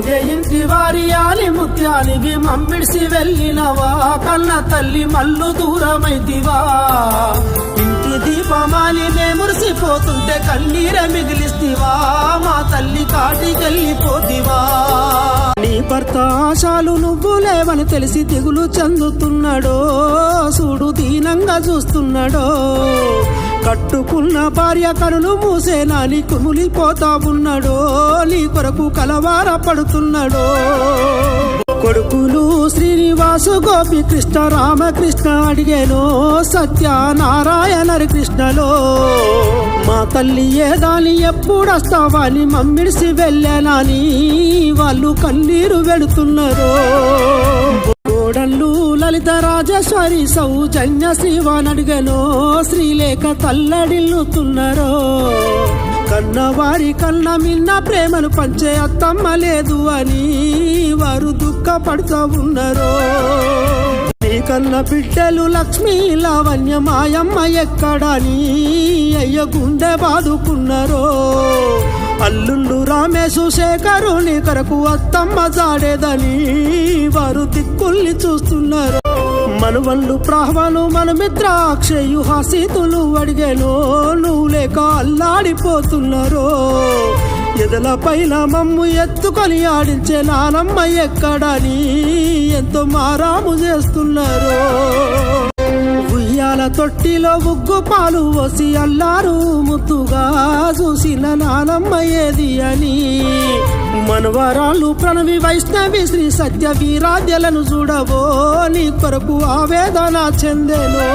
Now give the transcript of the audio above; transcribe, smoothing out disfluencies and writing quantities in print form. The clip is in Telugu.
మోగే ఇంటి వారి ఆలి ముత్యానివి మమ్మిడిసి వెళ్ళినవా కన్న తల్లి మల్లు దూరమైతివా ఇంటి దీపమాలి నే మురిసిపోతుంటే కన్నీరే మిగిలిస్తివా మా తల్లి కాటికెళ్ళిపోతివా నీ భర్త ఆశాలు నువ్వు లేవని తెలిసి దిగులు చెందుతున్నాడో చూడు దీనంగా చూస్తున్నాడో కట్టుకున్న భార్య కనులు మూసేనాని కుమిలిపోతా ఉన్నాడో నీ కొరకు కలవార పడుతున్నాడో కొడుకులు శ్రీనివాసు గోపి కృష్ణ రామకృష్ణ అడిగేనో సత్యనారాయణ కృష్ణలో మా తల్లి ఏదాని ఎప్పుడొస్తావని మమ్మిడిసి వెళ్ళానని వాళ్ళు కన్నీరు వెళుతున్నారు కోడళ్ళు లలిత రాజేశ్వరి సౌజన్య శ్రీవానడిగనో శ్రీలేఖ తల్లడిల్లుతున్నారో కన్నవారి కన్న మిన్న ప్రేమను పంచే అత్తమ్మ లేదు అని వారు దుఃఖపడుతూ ఉన్నారు నీ కన్న బిడ్డలు లక్ష్మీ లావణ్య మాయమ్మ ఎక్కడని అయ్య గుండె బాదుకున్నారో అల్లుళ్ళు రామేశు శేఖరు నీ కొరకు అత్తమ్మ జాడేదని వారు దిక్కుల్ని చూస్తున్నారు మనవళ్ళు ప్రాహ్వాను మన మిత్ర అక్షయు హాసీతులు అడిగేనో నువ్వు లేక అల్లాడిపోతున్నారో ఎదల పైన మమ్ము ఎత్తుకొని ఆడించే నానమ్మ ఎక్కడని ఎంతో మారాము చేస్తున్నారు ఉయ్యాల తొట్టిలో ఉగ్గు పాలు పోసి అల్లారు ముద్దుగా చూసిన నానమ్మ ఏది అని మనవరాలు ప్రణవి వైష్ణవి శ్రీ సత్య వీరాధ్యలను చూడవో నీ కొరకు ఆవేదన చెందేనో